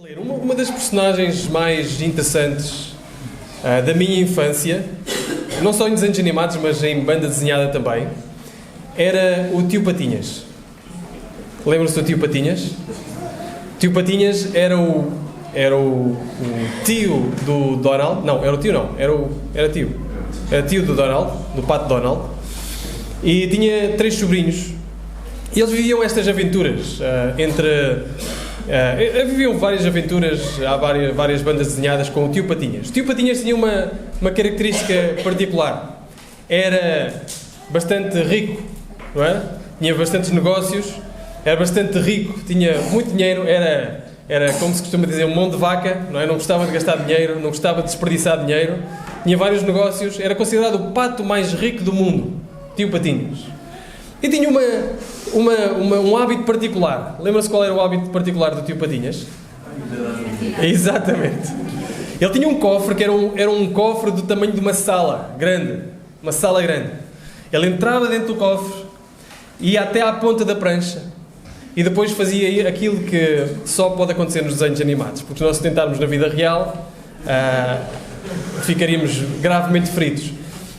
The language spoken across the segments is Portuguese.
Ler uma das personagens mais interessantes da minha infância, não só em desenhos animados, mas em banda desenhada também, era o Tio Patinhas. Lembram-se do Tio Patinhas? Tio Patinhas era o tio do Donald. Não, era o tio não, era tio. Era tio do Donald, do Pato Donald. E tinha 3 sobrinhos. E eles viviam estas aventuras viviam várias aventuras, há várias bandas desenhadas com o Tio Patinhas. O Tio Patinhas tinha uma característica particular. Era bastante rico, não é? Tinha bastantes negócios, era bastante rico, tinha muito dinheiro, era como se costuma dizer, um mão de vaca, não é? Não gostava de gastar dinheiro, não gostava de desperdiçar dinheiro, tinha vários negócios, era considerado o pato mais rico do mundo, Tio Patinhas. E tinha um hábito particular. Lembra-se qual era o hábito particular do Tio Patinhas? Exatamente. Ele tinha um cofre que era um cofre do tamanho de uma sala grande. Uma sala grande. Ele entrava dentro do cofre, ia até à ponta da prancha e depois fazia aquilo que só pode acontecer nos desenhos animados. Porque se nós tentarmos na vida real, ficaríamos gravemente feridos.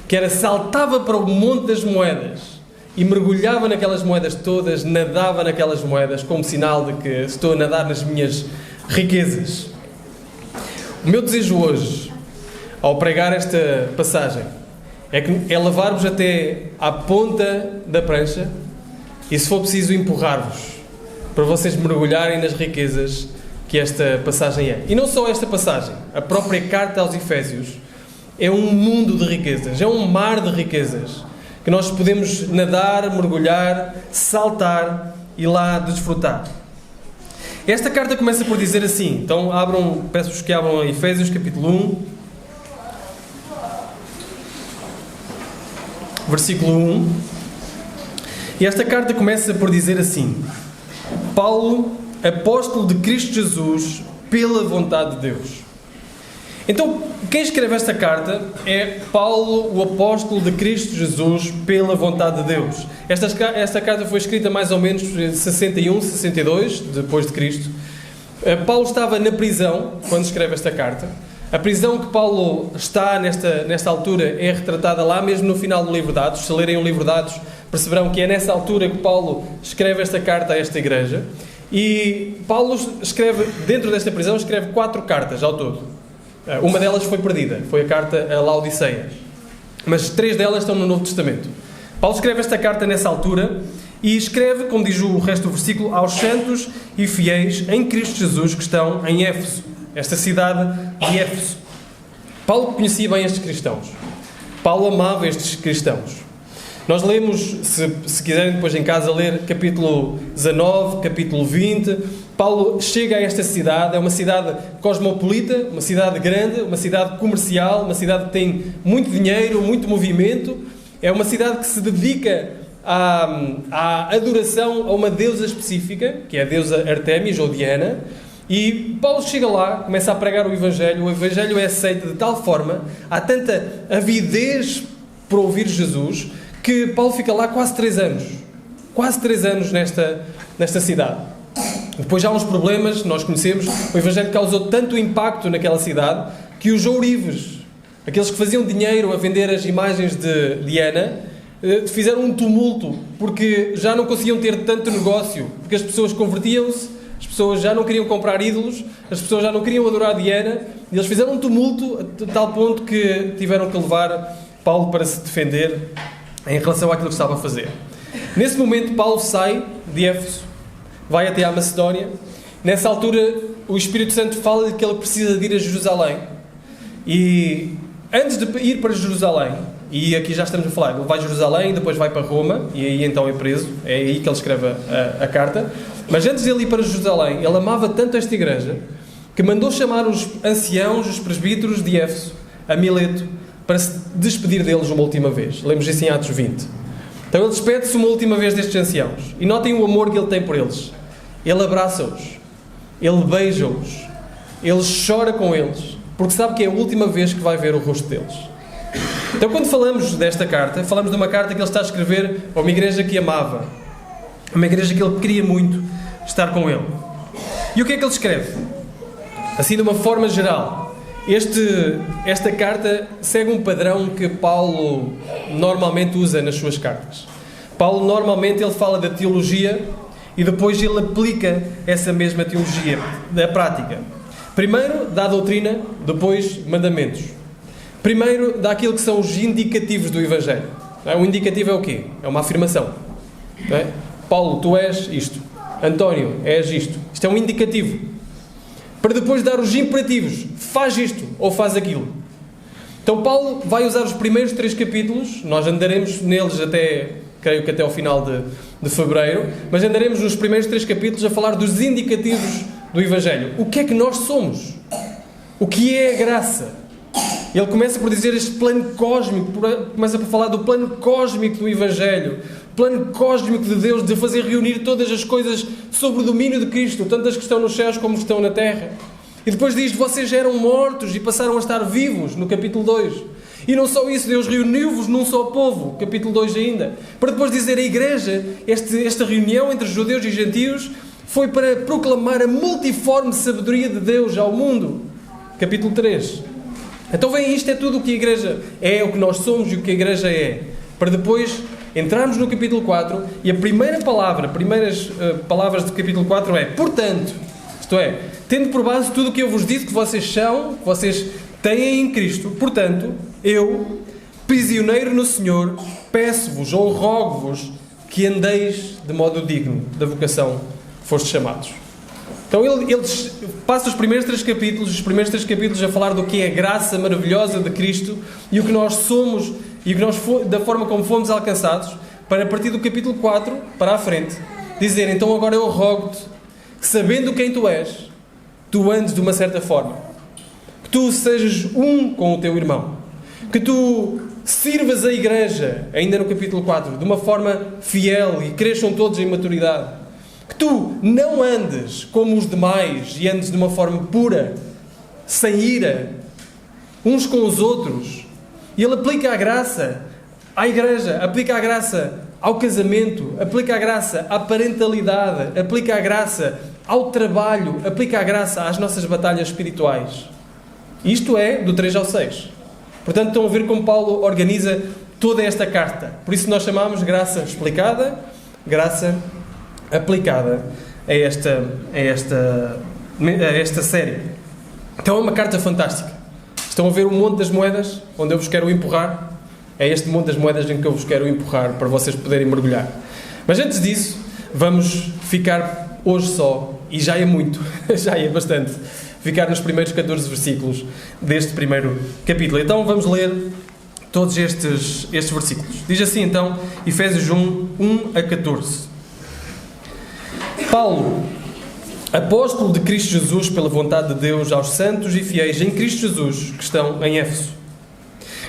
Que era, saltava para o monte das moedas e mergulhava naquelas moedas todas, nadava naquelas moedas, como sinal de que estou a nadar nas minhas riquezas. O meu desejo hoje, ao pregar esta passagem, é levar-vos até à ponta da prancha e, se for preciso, empurrar-vos, para vocês mergulharem nas riquezas que esta passagem é. E não só esta passagem, a própria carta aos Efésios é um mundo de riquezas, é um mar de riquezas, que nós podemos nadar, mergulhar, saltar e lá desfrutar. Esta carta começa por dizer assim, então peço-vos que abram a Efésios capítulo 1, versículo 1, e esta carta começa por dizer assim: Paulo, apóstolo de Cristo Jesus, pela vontade de Deus. Então, quem escreve esta carta é Paulo, o apóstolo de Cristo Jesus, pela vontade de Deus. Esta carta foi escrita mais ou menos em 61, 62, depois de Cristo. Paulo estava na prisão quando escreve esta carta. A prisão que Paulo está nesta altura é retratada lá mesmo no final do livro de Atos. Se lerem o livro de Atos, perceberão que é nessa altura que Paulo escreve esta carta a esta igreja. E Paulo dentro desta prisão, escreve 4 cartas ao todo. Uma delas foi perdida, foi a carta a Laodiceia. Mas 3 delas estão no Novo Testamento. Paulo escreve esta carta nessa altura e escreve, como diz o resto do versículo, aos santos e fiéis em Cristo Jesus que estão em Éfeso, esta cidade de Éfeso. Paulo conhecia bem estes cristãos. Paulo amava estes cristãos. Nós lemos, se quiserem depois em casa ler, capítulo 19, capítulo 20... Paulo chega a esta cidade, é uma cidade cosmopolita, uma cidade grande, uma cidade comercial, uma cidade que tem muito dinheiro, muito movimento. É uma cidade que se dedica à adoração a uma deusa específica, que é a deusa Artemis ou Diana. E Paulo chega lá, começa a pregar o Evangelho é aceito de tal forma, há tanta avidez por ouvir Jesus, que Paulo fica lá quase 3 anos. Quase 3 anos nesta cidade. Depois já há uns problemas, nós conhecemos, o Evangelho causou tanto impacto naquela cidade que os ourives, aqueles que faziam dinheiro a vender as imagens de Diana, fizeram um tumulto, porque já não conseguiam ter tanto negócio, porque as pessoas convertiam-se, as pessoas já não queriam comprar ídolos, as pessoas já não queriam adorar Diana, e eles fizeram um tumulto a tal ponto que tiveram que levar Paulo para se defender em relação àquilo que estava a fazer. Nesse momento, Paulo sai de Éfeso, vai até à Macedónia. Nessa altura, o Espírito Santo fala-lhe que ele precisa de ir a Jerusalém. E antes de ir para Jerusalém, e aqui já estamos a falar, ele vai a Jerusalém, depois vai para Roma, e aí então é preso. É aí que ele escreve a carta. Mas antes de ele ir para Jerusalém, ele amava tanto esta igreja, que mandou chamar os anciãos, os presbíteros de Éfeso, a Mileto, para se despedir deles uma última vez. Lemos isso em Atos 20. Então ele despede-se uma última vez destes anciãos. E notem o amor que ele tem por eles. Ele abraça-os, ele beija-os, ele chora com eles, porque sabe que é a última vez que vai ver o rosto deles. Então, quando falamos desta carta, falamos de uma carta que ele está a escrever a uma igreja que amava, uma igreja que ele queria muito estar com ele. E o que é que ele escreve? Assim, de uma forma geral, esta carta segue um padrão que Paulo normalmente usa nas suas cartas. Paulo normalmente ele fala da teologia e depois ele aplica essa mesma teologia na prática. Primeiro dá doutrina, depois mandamentos. Primeiro dá aquilo que são os indicativos do Evangelho. O indicativo é o quê? É uma afirmação. Não é? Paulo, tu és isto. António, és isto. Isto é um indicativo. Para depois dar os imperativos. Faz isto ou faz aquilo. Então Paulo vai usar os primeiros 3 capítulos. Nós andaremos neles creio que até ao final de fevereiro. Mas andaremos nos primeiros 3 capítulos a falar dos indicativos do Evangelho. O que é que nós somos? O que é a graça? Ele começa por dizer este plano cósmico, começa por falar do plano cósmico do Evangelho, plano cósmico de Deus, de fazer reunir todas as coisas sob o domínio de Cristo, tanto as que estão nos céus como as que estão na terra. E depois diz, vocês eram mortos e passaram a estar vivos, no capítulo 2. E não só isso, Deus reuniu-vos num só povo, capítulo 2 ainda. Para depois dizer, a Igreja, esta reunião entre judeus e gentios, foi para proclamar a multiforme sabedoria de Deus ao mundo. Capítulo 3. Então vem, isto é tudo o que a Igreja é, o que nós somos e o que a Igreja é. Para depois entrarmos no capítulo 4 e a primeiras palavras do capítulo 4 é, portanto, isto é, tendo por base tudo o que eu vos disse que vocês são, que vocês têm em Cristo, portanto, eu, prisioneiro no Senhor, peço-vos ou rogo-vos que andeis de modo digno da vocação fostes chamados. Então ele passa os primeiros 3 capítulos a falar do que é a graça maravilhosa de Cristo e o que nós somos e da forma como fomos alcançados, para a partir do capítulo 4 para a frente dizer, então agora eu rogo-te que, sabendo quem tu és, tu andes de uma certa forma, que tu sejas um com o teu irmão, que tu sirvas a Igreja, ainda no capítulo 4, de uma forma fiel e cresçam todos em maturidade. Que tu não andes como os demais e andes de uma forma pura, sem ira, uns com os outros. E ele aplica a graça à Igreja, aplica a graça ao casamento, aplica a graça à parentalidade, aplica a graça ao trabalho, aplica a graça às nossas batalhas espirituais. Isto é do 3 ao 6. Portanto, estão a ver como Paulo organiza toda esta carta. Por isso nós chamamos graça explicada, graça aplicada a esta série. Então é uma carta fantástica. Estão a ver o monte das moedas onde eu vos quero empurrar? É este monte das moedas em que eu vos quero empurrar para vocês poderem mergulhar. Mas antes disso, vamos ficar hoje só, e já é muito, já é bastante, ficar nos primeiros 14 versículos deste primeiro capítulo. Então vamos ler todos estes versículos. Diz assim então, Efésios 1 a 14. Paulo, apóstolo de Cristo Jesus pela vontade de Deus, aos santos e fiéis em Cristo Jesus que estão em Éfeso.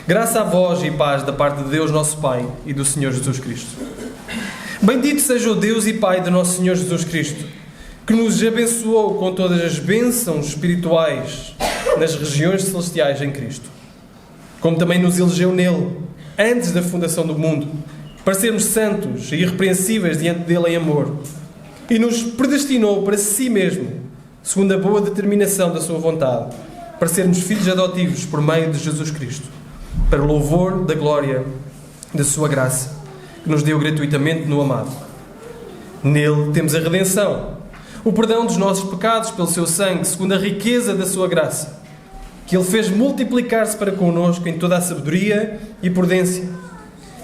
Graça a vós e paz da parte de Deus nosso Pai e do Senhor Jesus Cristo. Bendito seja o Deus e Pai do nosso Senhor Jesus Cristo, que nos abençoou com todas as bênçãos espirituais nas regiões celestiais em Cristo, como também nos elegeu nele, antes da fundação do mundo, para sermos santos e irrepreensíveis diante dele em amor, e nos predestinou para si mesmo, segundo a boa determinação da sua vontade, para sermos filhos adotivos por meio de Jesus Cristo, para o louvor da glória da sua graça, que nos deu gratuitamente no amado. Nele temos a redenção, o perdão dos nossos pecados pelo seu sangue, segundo a riqueza da sua graça, que ele fez multiplicar-se para connosco em toda a sabedoria e prudência,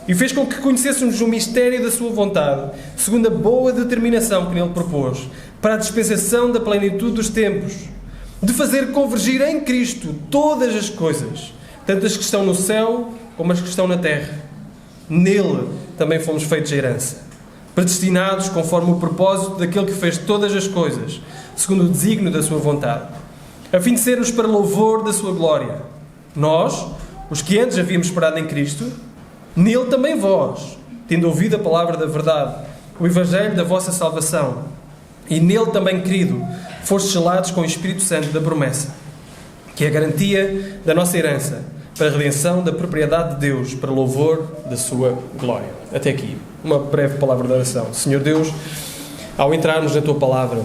e fez com que conhecêssemos o mistério da sua vontade, segundo a boa determinação que nele propôs, para a dispensação da plenitude dos tempos, de fazer convergir em Cristo todas as coisas, tanto as que estão no céu como as que estão na terra. Nele também fomos feitos a herança, predestinados conforme o propósito daquele que fez todas as coisas, segundo o desígnio da sua vontade, a fim de sermos para louvor da sua glória. Nós, os que antes havíamos esperado em Cristo, nele também vós, tendo ouvido a palavra da verdade, o evangelho da vossa salvação, e nele também, querido, fostes selados com o Espírito Santo da promessa, que é a garantia da nossa herança, para a redenção da propriedade de Deus, para louvor da sua glória. Até aqui, uma breve palavra de oração. Senhor Deus, ao entrarmos na tua palavra,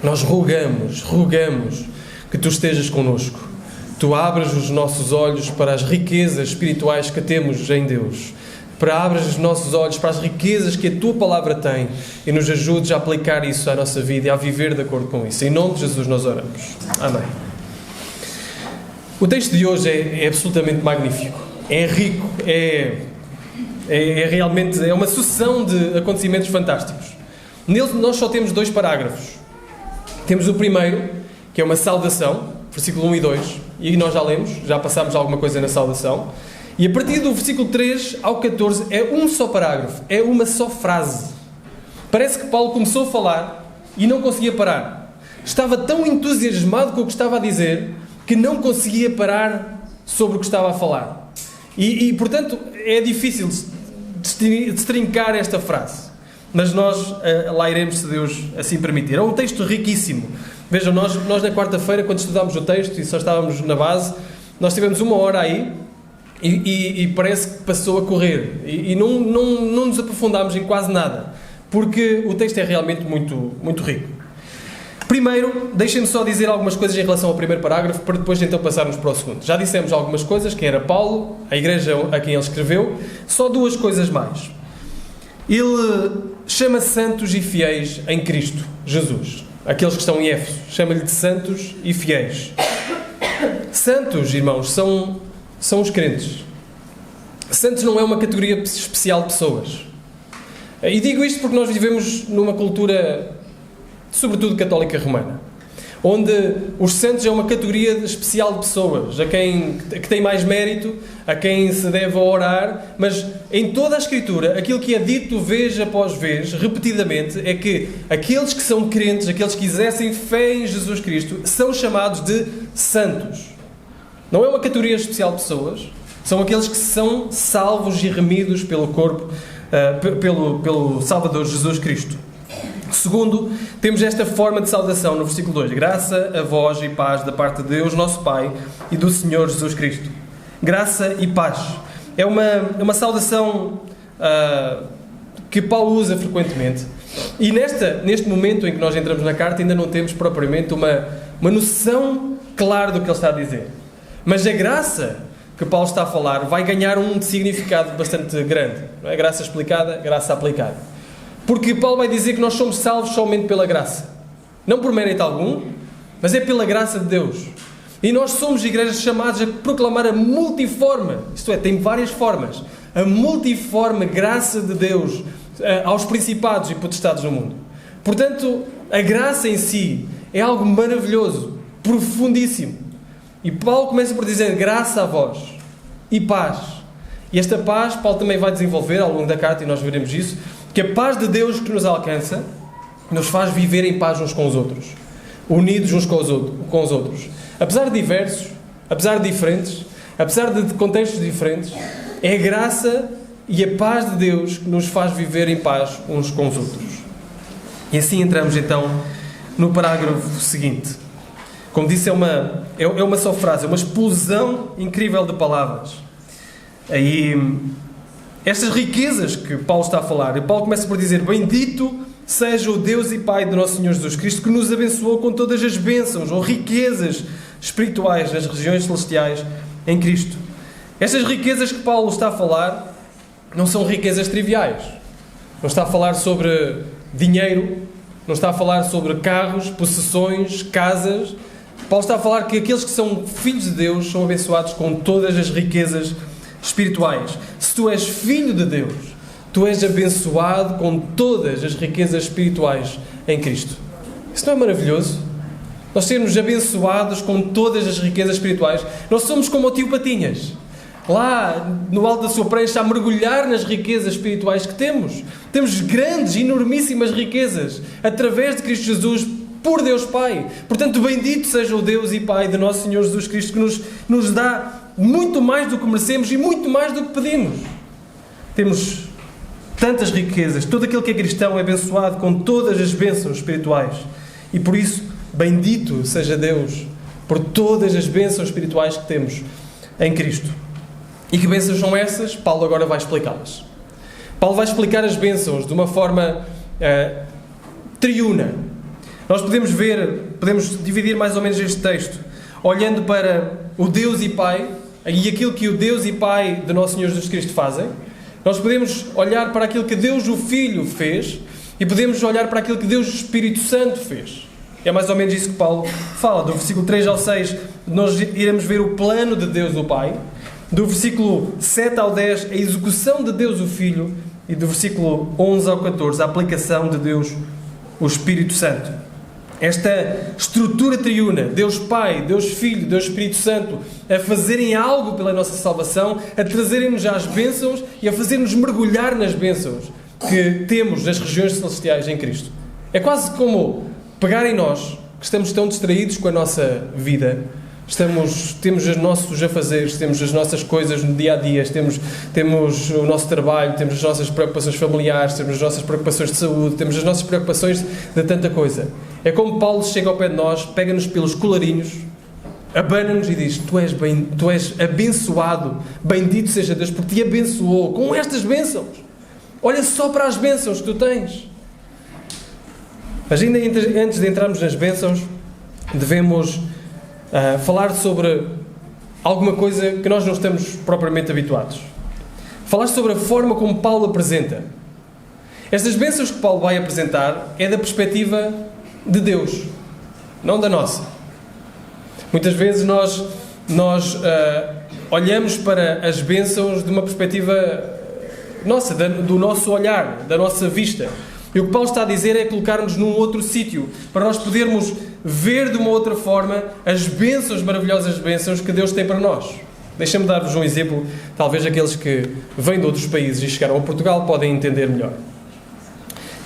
nós rogamos que Tu estejas connosco. Tu abras os nossos olhos para as riquezas espirituais que temos em Deus. Abras os nossos olhos para as riquezas que a Tua Palavra tem e nos ajudes a aplicar isso à nossa vida e a viver de acordo com isso. Em nome de Jesus nós oramos. Amém. O texto de hoje é absolutamente magnífico. É rico. Realmente uma sucessão de acontecimentos fantásticos. Nele nós só temos 2 parágrafos. Temos o primeiro, que é uma saudação, versículo 1 e 2, e nós já lemos, já passámos alguma coisa na saudação. E a partir do versículo 3 ao 14 é um só parágrafo, é uma só frase. Parece que Paulo começou a falar e não conseguia parar. Estava tão entusiasmado com o que estava a dizer que não conseguia parar sobre o que estava a falar. Portanto, é difícil destrincar esta frase. Mas nós lá iremos, se Deus assim permitir. É um texto riquíssimo. Vejam, nós na quarta-feira, quando estudámos o texto e só estávamos na base, nós tivemos 1 hora aí e parece que passou a correr. E não nos aprofundámos em quase nada, porque o texto é realmente muito, muito rico. Primeiro, deixem-me só dizer algumas coisas em relação ao primeiro parágrafo, para depois então passarmos para o segundo. Já dissemos algumas coisas, quem era Paulo, a igreja a quem ele escreveu, só 2 coisas mais. Ele chama santos e fiéis em Cristo Jesus. Aqueles que estão em Éfeso, chama-lhe de santos e fiéis. Santos, irmãos, são os crentes. Santos não é uma categoria especial de pessoas. E digo isto porque nós vivemos numa cultura, sobretudo católica romana, onde os santos é uma categoria especial de pessoas, que tem mais mérito, a quem se deve orar, mas em toda a Escritura, aquilo que é dito vez após vez, repetidamente, é que aqueles que são crentes, aqueles que exercem fé em Jesus Cristo, são chamados de santos. Não é uma categoria especial de pessoas, são aqueles que são salvos e remidos pelo corpo, pelo Salvador Jesus Cristo. Segundo, temos esta forma de saudação no versículo 2. Graça a vós e paz da parte de Deus, nosso Pai, e do Senhor Jesus Cristo. Graça e paz. É uma saudação que Paulo usa frequentemente. E neste momento em que nós entramos na carta, ainda não temos propriamente uma noção clara do que ele está a dizer. Mas a graça que Paulo está a falar vai ganhar um significado bastante grande. Não é? Graça explicada, graça aplicada. Porque Paulo vai dizer que nós somos salvos somente pela graça. Não por mérito algum, mas é pela graça de Deus. E nós somos igrejas chamadas a proclamar a multiforme, isto é, tem várias formas, a multiforme graça de Deus aos principados e potestades do mundo. Portanto, a graça em si é algo maravilhoso, profundíssimo. E Paulo começa por dizer graça a vós e paz. E esta paz Paulo também vai desenvolver ao longo da carta, e nós veremos isso, que a paz de Deus que nos alcança nos faz viver em paz uns com os outros, unidos uns com os outros. Apesar de diversos, apesar de diferentes, apesar de contextos diferentes, é a graça e a paz de Deus que nos faz viver em paz uns com os outros. E assim entramos então no parágrafo seguinte. Como disse, é uma só frase, é uma explosão incrível de palavras. Aí, estas riquezas que Paulo está a falar, e Paulo começa por dizer: bendito seja o Deus e Pai do nosso Senhor Jesus Cristo, que nos abençoou com todas as bênçãos ou riquezas espirituais nas regiões celestiais em Cristo. Estas riquezas que Paulo está a falar não são riquezas triviais. Não está a falar sobre dinheiro, não está a falar sobre carros, possessões, casas. Paulo está a falar que aqueles que são filhos de Deus são abençoados com todas as riquezas espirituais. Se tu és filho de Deus, tu és abençoado com todas as riquezas espirituais em Cristo. Isso não é maravilhoso? Nós sermos abençoados com todas as riquezas espirituais. Nós somos como o tio Patinhas, lá no alto da sua prancha, a mergulhar nas riquezas espirituais que temos. Temos grandes, enormíssimas riquezas através de Cristo Jesus, por Deus Pai. Portanto, bendito seja o Deus e Pai de nosso Senhor Jesus Cristo, que nos dá muito mais do que merecemos e muito mais do que pedimos. Temos tantas riquezas. Todo aquele que é cristão é abençoado com todas as bênçãos espirituais. E por isso, bendito seja Deus por todas as bênçãos espirituais que temos em Cristo. E que bênçãos são essas? Paulo agora vai explicá-las. Paulo vai explicar as bênçãos de uma forma triuna. Nós podemos ver podemos dividir mais ou menos este texto olhando para o Deus e Pai e aquilo que o Deus e Pai de Nosso Senhor Jesus Cristo fazem. Nós podemos olhar para aquilo que Deus o Filho fez e podemos olhar para aquilo que Deus o Espírito Santo fez. É mais ou menos isso que Paulo fala. Do versículo 3 ao 6 nós iremos ver o plano de Deus o Pai. Do versículo 7 ao 10 a execução de Deus o Filho. E do versículo 11 ao 14 a aplicação de Deus o Espírito Santo. Esta estrutura triuna, Deus Pai, Deus Filho, Deus Espírito Santo, a fazerem algo pela nossa salvação, a trazerem-nos às bênçãos e a fazer-nos mergulhar nas bênçãos que temos nas regiões celestiais em Cristo. É quase como pegarem nós, que estamos tão distraídos com a nossa vida, temos os nossos afazeres, temos as nossas coisas no dia-a-dia, temos o nosso trabalho, temos as nossas preocupações familiares, temos as nossas preocupações de saúde, temos as nossas preocupações de tanta coisa. É como Paulo chega ao pé de nós, pega-nos pelos colarinhos, abana-nos e diz: tu és abençoado, bendito seja Deus, porque te abençoou com estas bênçãos. Olha só para as bênçãos que tu tens. Mas ainda antes de entrarmos nas bênçãos, devemos falar sobre alguma coisa que nós não estamos propriamente habituados. Falar sobre a forma como Paulo apresenta. Estas bênçãos que Paulo vai apresentar é da perspectiva de Deus, não da nossa. Muitas vezes nós olhamos para as bênçãos de uma perspectiva nossa, do nosso olhar, da nossa vista. E o que Paulo está a dizer é colocar-nos num outro sítio, para nós podermos ver de uma outra forma as bênçãos, maravilhosas bênçãos que Deus tem para nós. Deixa-me dar-vos um exemplo, talvez aqueles que vêm de outros países e chegaram a Portugal podem entender melhor.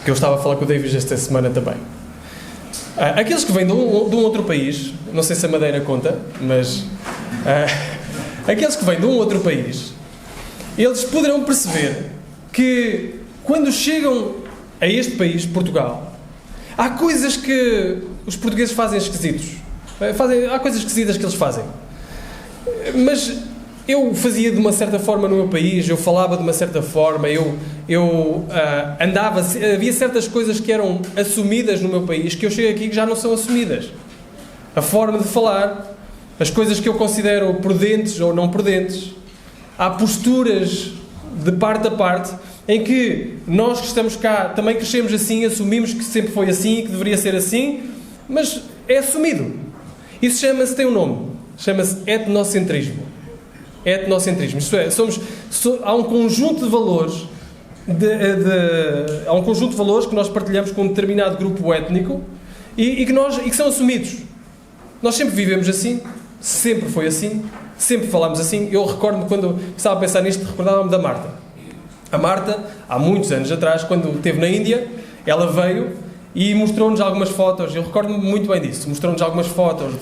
Que eu estava a falar com o David esta semana também. Aqueles que vêm de um outro país, não sei se a Madeira conta, mas aqueles que vêm de um outro país, eles poderão perceber que quando chegam a este país, Portugal, há coisas que os portugueses fazem esquisitos. Há coisas esquisitas que eles fazem. Mas eu fazia de uma certa forma no meu país, eu falava de uma certa forma, eu andava... Havia certas coisas que eram assumidas no meu país que eu chego aqui que já não são assumidas. A forma de falar, as coisas que eu considero prudentes ou não prudentes. Há posturas de parte a parte em que nós que estamos cá também crescemos assim, assumimos que sempre foi assim e que deveria ser assim, mas é assumido. Isso tem um nome, chama-se etnocentrismo. Etnocentrismo, isto é, há um conjunto de valores há um conjunto de valores que nós partilhamos com um determinado grupo étnico e que são assumidos. Nós sempre vivemos assim, sempre foi assim, sempre falámos assim. Eu recordo-me, quando estava a pensar nisto, recordava-me da Marta. A Marta, há muitos anos atrás, quando esteve na Índia, ela veio e mostrou-nos algumas fotos. Eu recordo-me muito bem disso. Mostrou-nos algumas fotos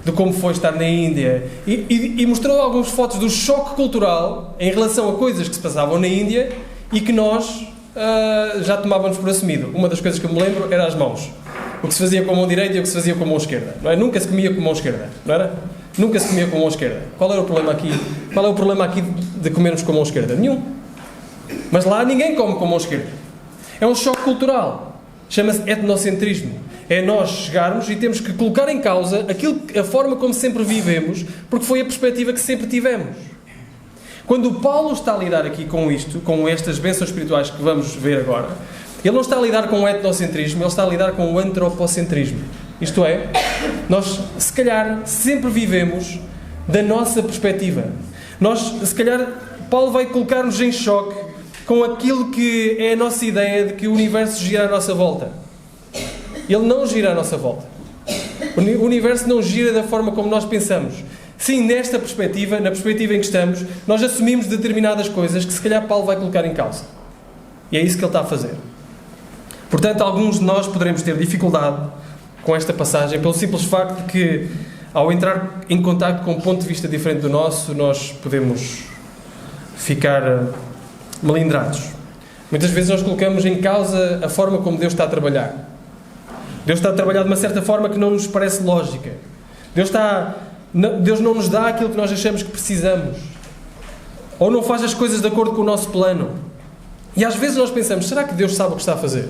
de como foi estar na Índia e mostrou algumas fotos do choque cultural em relação a coisas que se passavam na Índia e que nós já tomávamos por assumido. Uma das coisas que eu me lembro era as mãos. O que se fazia com a mão direita e o que se fazia com a mão esquerda. Não é? Nunca se comia com a mão esquerda, não era? Nunca se comia com a mão esquerda. Qual era o problema aqui? Qual é o problema aqui de comermos com a mão esquerda? Nenhum. Mas lá ninguém come com a mão esquerda. É um choque cultural. Chama-se etnocentrismo. É nós chegarmos e temos que colocar em causa a forma como sempre vivemos, porque foi a perspectiva que sempre tivemos. Quando o Paulo está a lidar aqui com isto, com estas bênçãos espirituais que vamos ver agora, ele não está a lidar com o etnocentrismo, ele está a lidar com o antropocentrismo. Isto é, nós, se calhar, sempre vivemos da nossa perspectiva. Nós, se calhar, Paulo vai colocar-nos em choque com aquilo que é a nossa ideia de que o universo gira à nossa volta. Ele não gira à nossa volta. O universo não gira da forma como nós pensamos. Sim, nesta perspectiva, na perspectiva em que estamos, nós assumimos determinadas coisas que se calhar Paulo vai colocar em causa. E é isso que ele está a fazer. Portanto, alguns de nós poderemos ter dificuldade com esta passagem pelo simples facto de que, ao entrar em contacto com um ponto de vista diferente do nosso, nós podemos ficar melindrados. Muitas vezes nós colocamos em causa a forma como Deus está a trabalhar. Deus está a trabalhar de uma certa forma que não nos parece lógica. Deus não nos dá aquilo que nós achamos que precisamos. Ou não faz as coisas de acordo com o nosso plano. E às vezes nós pensamos, será que Deus sabe o que está a fazer?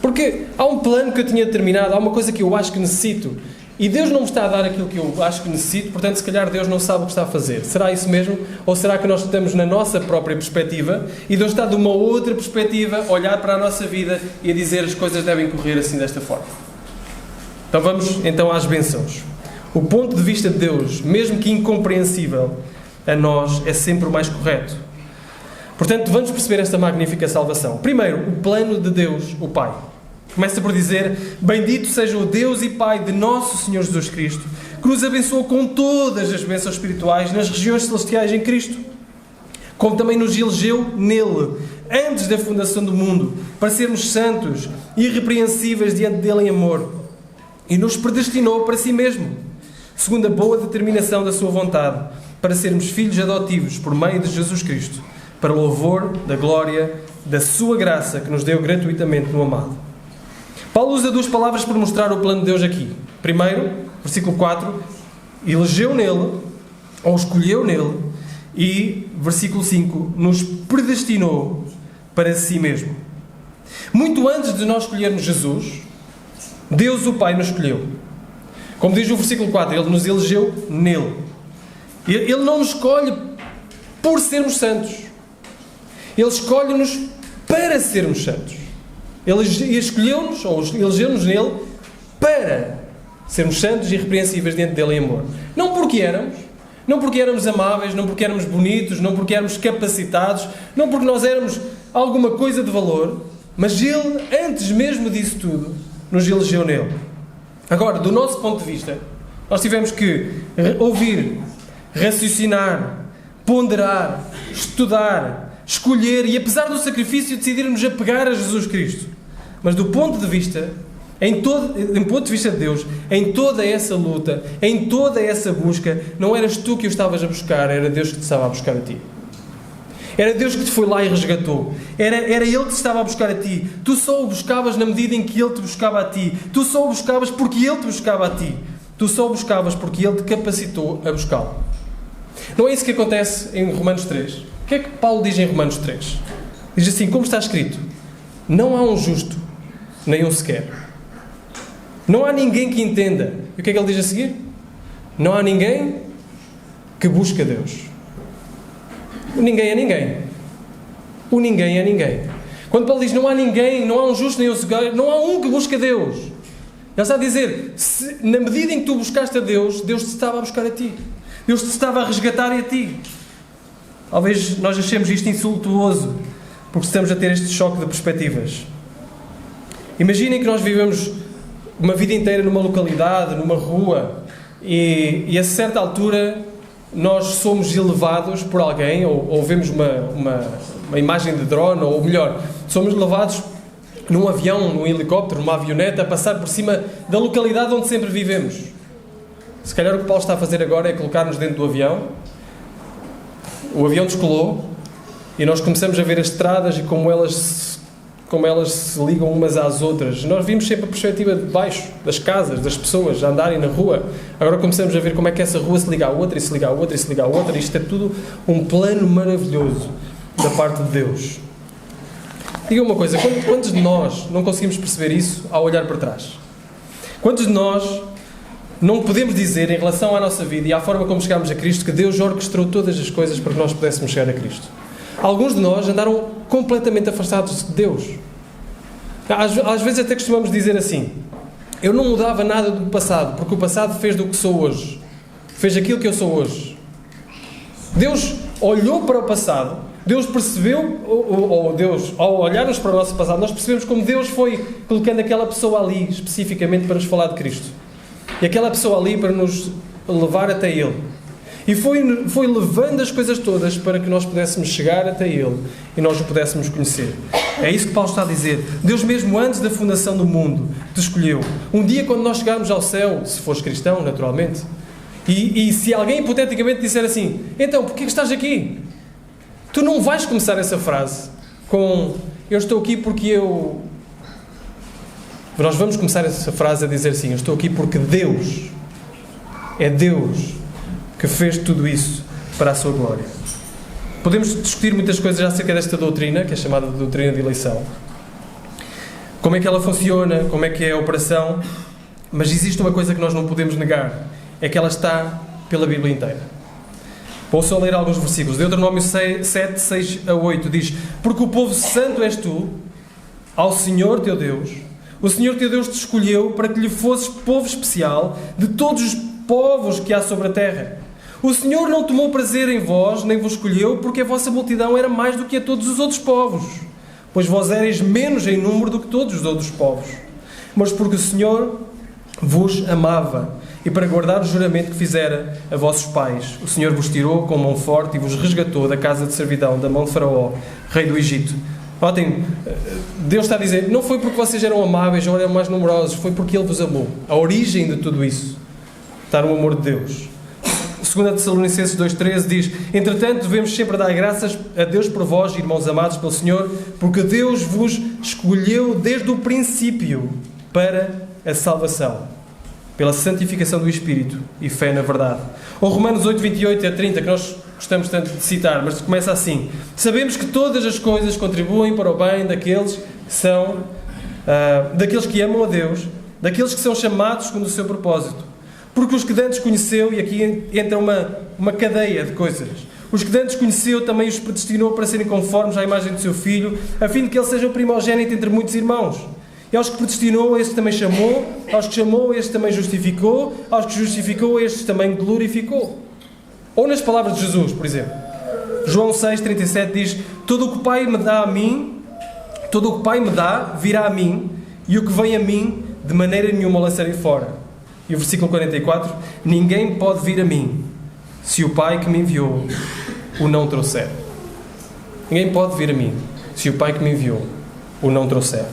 Porque há um plano que eu tinha determinado, há uma coisa que eu acho que necessito, e Deus não me está a dar aquilo que eu acho que necessito, portanto, se calhar Deus não sabe o que está a fazer. Será isso mesmo? Ou será que nós estamos na nossa própria perspectiva e Deus está de uma outra perspectiva a olhar para a nossa vida e a dizer as coisas devem correr assim desta forma? Então vamos então às bênçãos. O ponto de vista de Deus, mesmo que incompreensível a nós, é sempre o mais correto. Portanto, vamos perceber esta magnífica salvação. Primeiro, o plano de Deus, o Pai. Começa por dizer: bendito seja o Deus e Pai de nosso Senhor Jesus Cristo, que nos abençoou com todas as bênçãos espirituais nas regiões celestiais em Cristo, como também nos elegeu nele, antes da fundação do mundo, para sermos santos e irrepreensíveis diante dele em amor, e nos predestinou para si mesmo, segundo a boa determinação da sua vontade, para sermos filhos adotivos por meio de Jesus Cristo, para o louvor da glória da sua graça que nos deu gratuitamente no amado. Paulo usa duas palavras para mostrar o plano de Deus aqui. Primeiro, versículo 4, elegeu nele, ou escolheu nele, e, versículo 5, nos predestinou para si mesmo. Muito antes de nós escolhermos Jesus, Deus o Pai nos escolheu. Como diz o versículo 4, Ele nos elegeu nele. Ele não nos escolhe por sermos santos. Ele escolhe-nos para sermos santos. Ele escolheu-nos, ou elegeu-nos nele, para sermos santos e irrepreensíveis diante dele em amor. Não porque éramos amáveis, não porque éramos bonitos, não porque éramos capacitados, não porque nós éramos alguma coisa de valor, mas Ele, antes mesmo disso tudo, nos elegeu nele. Agora, do nosso ponto de vista, nós tivemos que ouvir, raciocinar, ponderar, estudar, escolher e, apesar do sacrifício, decidirmos apegar a Jesus Cristo. Mas do ponto de vista, em ponto de vista de Deus, em toda essa luta, em toda essa busca, não eras tu que o estavas a buscar, era Deus que te estava a buscar a ti. Era Deus que te foi lá e resgatou. Era Ele que te estava a buscar a ti. Tu só o buscavas na medida em que Ele te buscava a ti. Tu só o buscavas porque Ele te buscava a ti. Tu só o buscavas porque Ele te capacitou a buscá-lo. Não é isso que acontece em Romanos 3. O que é que Paulo diz em Romanos 3? Diz assim, como está escrito: não há um justo, nem um sequer. Não há ninguém que entenda. E o que é que ele diz a seguir? Não há ninguém que busque a Deus. O ninguém é ninguém. O ninguém é ninguém. Quando Paulo diz não há ninguém, não há um justo nem um sequer, não há um que busque a Deus. Ele está a dizer, na medida em que tu buscaste a Deus, Deus te estava a buscar a ti. Deus te estava a resgatar a ti. Talvez nós achemos isto insultuoso, porque estamos a ter este choque de perspectivas. Imaginem que nós vivemos uma vida inteira numa localidade, numa rua, e a certa altura nós somos elevados por alguém, ou vemos uma imagem de drone, ou melhor, somos levados num avião, num helicóptero, numa avioneta, a passar por cima da localidade onde sempre vivemos. Se calhar o que Paulo está a fazer agora é colocar-nos dentro do avião. O avião descolou e nós começamos a ver as estradas e como elas se ligam umas às outras. Nós vimos sempre a perspectiva de baixo, das casas, das pessoas a andarem na rua. Agora começamos a ver como é que essa rua se liga à outra, e se liga à outra, e se liga à outra. Isto é tudo um plano maravilhoso da parte de Deus. Diga uma coisa, quantos de nós não conseguimos perceber isso ao olhar para trás? Quantos de nós não podemos dizer, em relação à nossa vida e à forma como chegámos a Cristo, que Deus orquestrou todas as coisas para que nós pudéssemos chegar a Cristo? Alguns de nós andaram completamente afastados de Deus. Às vezes até costumamos dizer assim: eu não mudava nada do passado, porque o passado fez do que sou hoje. Fez aquilo que eu sou hoje. Deus olhou para o passado, Deus percebeu, ou Deus, ao olharmos para o nosso passado, nós percebemos como Deus foi colocando aquela pessoa ali, especificamente para nos falar de Cristo. E aquela pessoa ali para nos levar até Ele. E foi levando as coisas todas para que nós pudéssemos chegar até Ele e nós o pudéssemos conhecer. É isso que Paulo está a dizer. Deus mesmo antes da fundação do mundo te escolheu. Um dia quando nós chegarmos ao céu, se fores cristão, naturalmente, e se alguém hipoteticamente disser assim: então, porquê que estás aqui? Tu não vais começar essa frase com eu estou aqui porque eu... Nós vamos começar essa frase a dizer assim: eu estou aqui porque Deus, é Deus que fez tudo isso para a sua glória. Podemos discutir muitas coisas acerca desta doutrina, que é chamada de doutrina de eleição. como é que ela funciona, como é que é a operação, mas existe uma coisa que nós não podemos negar, é que ela está pela Bíblia inteira. Vou só ler alguns versículos. Deuteronômio 7, 6 a 8 diz: porque o povo santo és tu, ao Senhor teu Deus. O Senhor teu Deus te escolheu para que lhe fosses povo especial de todos os povos que há sobre a terra. O Senhor não tomou prazer em vós, nem vos escolheu, porque a vossa multidão era mais do que a todos os outros povos, pois vós éreis menos em número do que todos os outros povos. Mas porque o Senhor vos amava, e para guardar o juramento que fizera a vossos pais, o Senhor vos tirou com mão forte e vos resgatou da casa de servidão, da mão de Faraó, rei do Egito. Notem, Deus está a dizer, não foi porque vocês eram amáveis ou eram mais numerosos, foi porque Ele vos amou. A origem de tudo isso está no amor de Deus. 2 Tessalonicenses 2,13 diz: entretanto, devemos sempre dar graças a Deus por vós, irmãos amados pelo Senhor, porque Deus vos escolheu desde o princípio para a salvação, pela santificação do Espírito e fé na verdade. Ou Romanos 8, 28 a 30, que nós gostamos tanto de citar, mas começa assim: sabemos que todas as coisas contribuem para o bem daqueles que amam a Deus, daqueles que são chamados segundo o seu propósito. Porque os que dantes conheceu, e aqui entra uma cadeia de coisas, os que dantes conheceu também os predestinou para serem conformes à imagem do seu Filho, a fim de que ele seja o primogénito entre muitos irmãos. E aos que predestinou, este também chamou, aos que chamou, este também justificou, aos que justificou, este também glorificou. Ou nas palavras de Jesus, por exemplo, João 6,37 diz: todo o que o Pai me dá a mim, todo o que o Pai me dá, virá a mim, e o que vem a mim, de maneira nenhuma o lançarei fora. E o versículo 44, ninguém pode vir a mim, se o Pai que me enviou o não trouxer. Ninguém pode vir a mim, se o Pai que me enviou o não trouxer.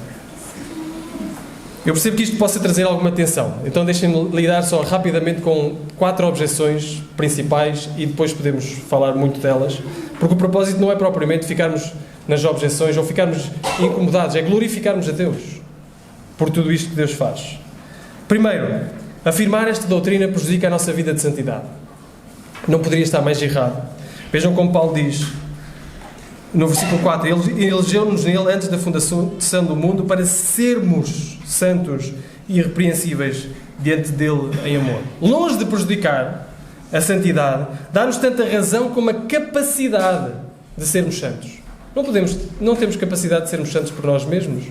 Eu percebo que isto possa trazer alguma tensão, então deixem-me lidar só rapidamente com 4 objeções principais e depois podemos falar muito delas, porque o propósito não é propriamente ficarmos nas objeções ou ficarmos incomodados, é glorificarmos a Deus por tudo isto que Deus faz. Primeiro, afirmar esta doutrina prejudica a nossa vida de santidade. Não poderia estar mais errado. Vejam como Paulo diz no versículo 4: ele elegeu-nos nele antes da fundação do mundo para sermos santos e irrepreensíveis diante dele em amor. Longe de prejudicar a santidade, dá-nos tanta razão como a capacidade de sermos santos. Não temos capacidade de sermos santos por nós mesmos.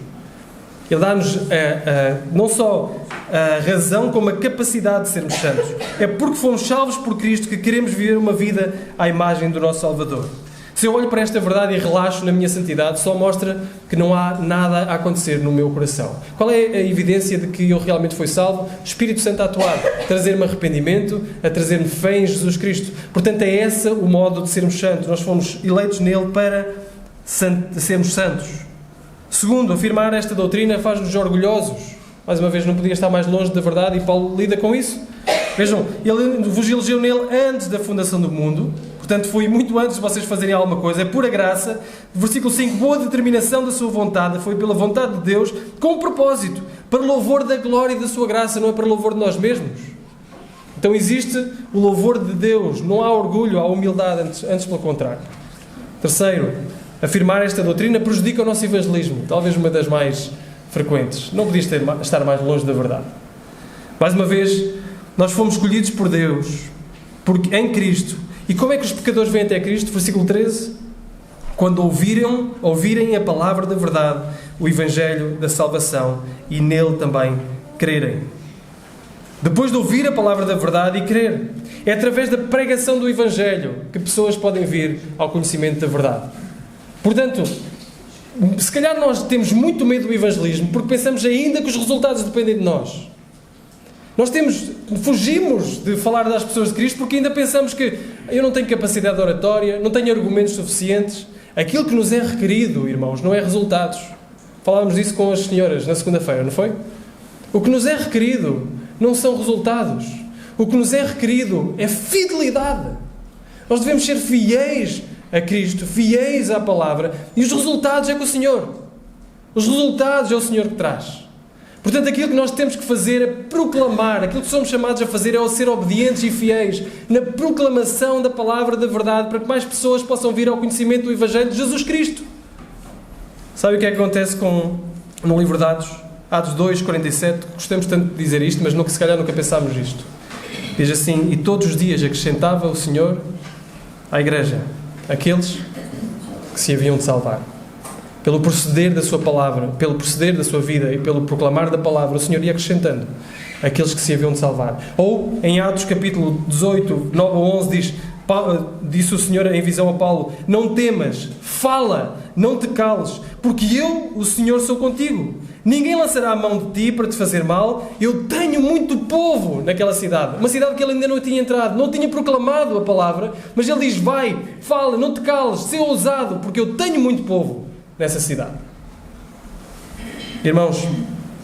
Ele dá-nos não só a razão como a capacidade de sermos santos. É porque fomos salvos por Cristo que queremos viver uma vida à imagem do nosso Salvador. Se eu olho para esta verdade e relaxo na minha santidade, só mostra que não há nada a acontecer no meu coração. Qual é a evidência de que eu realmente fui salvo? O Espírito Santo a atuar, a trazer-me arrependimento, a trazer-me fé em Jesus Cristo. Portanto, é esse o modo de sermos santos. Nós fomos eleitos nele para sermos santos. Segundo, afirmar esta doutrina faz-nos orgulhosos. Mais uma vez, não podia estar mais longe da verdade e Paulo lida com isso. Vejam, ele vos elegeu nele antes da fundação do mundo. Portanto, foi muito antes de vocês fazerem alguma coisa. É pura graça. Versículo 5. Boa determinação da sua vontade. Foi pela vontade de Deus, com propósito, para louvor da glória e da sua graça, não é para louvor de nós mesmos. Então existe o louvor de Deus. Não há orgulho, há humildade, antes pelo contrário. Terceiro, afirmar esta doutrina prejudica o nosso evangelismo. Talvez uma das mais frequentes. Não podia estar mais longe da verdade. Mais uma vez, nós fomos escolhidos por Deus, porque em Cristo. E como é que os pecadores vêm até Cristo? Versículo 13. Quando ouvirem a palavra da verdade, o Evangelho da salvação, e nele também crerem. Depois de ouvir a palavra da verdade e crer. É através da pregação do Evangelho que pessoas podem vir ao conhecimento da verdade. Portanto, se calhar nós temos muito medo do evangelismo porque pensamos ainda que os resultados dependem de nós. Fugimos de falar das pessoas de Cristo porque ainda pensamos que eu não tenho capacidade de oratória, não tenho argumentos suficientes. Aquilo que nos é requerido, irmãos, não é resultados. Falávamos disso com as senhoras na segunda-feira, não foi? O que nos é requerido não são resultados. O que nos é requerido é fidelidade. Nós devemos ser fiéis a Cristo, fiéis à palavra, e os resultados é com o Senhor. Os resultados é o Senhor que traz. Portanto, aquilo que nós temos que fazer é proclamar, aquilo que somos chamados a fazer é ser obedientes e fiéis na proclamação da palavra da verdade, para que mais pessoas possam vir ao conhecimento do Evangelho de Jesus Cristo. Sabe o que é que acontece com no livro de Atos 2, 47, gostamos tanto de dizer isto, mas se calhar nunca pensámos isto. Diz assim: e todos os dias acrescentava o Senhor à igreja aqueles que se haviam de salvar. Pelo proceder da sua palavra, pelo proceder da sua vida e pelo proclamar da palavra, o Senhor ia acrescentando aqueles que se haviam de salvar. Ou em Atos capítulo 18, 9 ou 11 disse o Senhor em visão a Paulo: não temas, fala, não te cales, porque eu, o Senhor, sou contigo. Ninguém lançará a mão de ti para te fazer mal. Eu tenho muito povo naquela cidade. Uma cidade que ele ainda não tinha entrado, não tinha proclamado a palavra, mas ele diz: vai, fala, não te cales, sê ousado, porque eu tenho muito povo nessa cidade. Irmãos,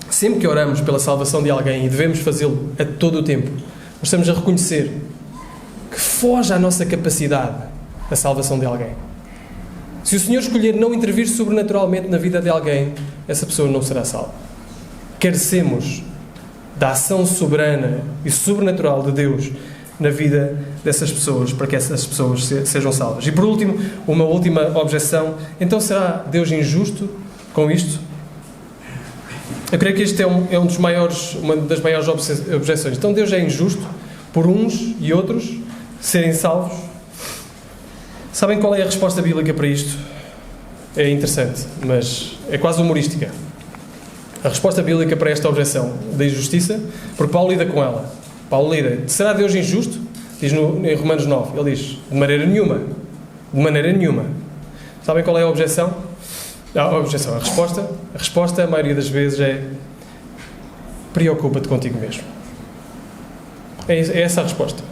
sempre que oramos pela salvação de alguém, e devemos fazê-lo a todo o tempo, nós estamos a reconhecer que foge à nossa capacidade a salvação de alguém. Se o Senhor escolher não intervir sobrenaturalmente na vida de alguém, essa pessoa não será salva. Carecemos da ação soberana e sobrenatural de Deus na vida dessas pessoas, para que essas pessoas sejam salvas. E por último, uma última objeção: então será Deus injusto com isto? Eu creio que este é uma das maiores objeções. Então Deus é injusto por uns e outros serem salvos? Sabem qual é a resposta bíblica para isto? É interessante, mas é quase humorística. A resposta bíblica para esta objeção da injustiça, porque Paulo lida com ela. Paulo lida: será Deus injusto? Diz em Romanos 9. Ele diz: de maneira nenhuma. De maneira nenhuma. Sabem qual é a objeção? A resposta, a maioria das vezes, é: preocupa-te contigo mesmo. É essa a resposta.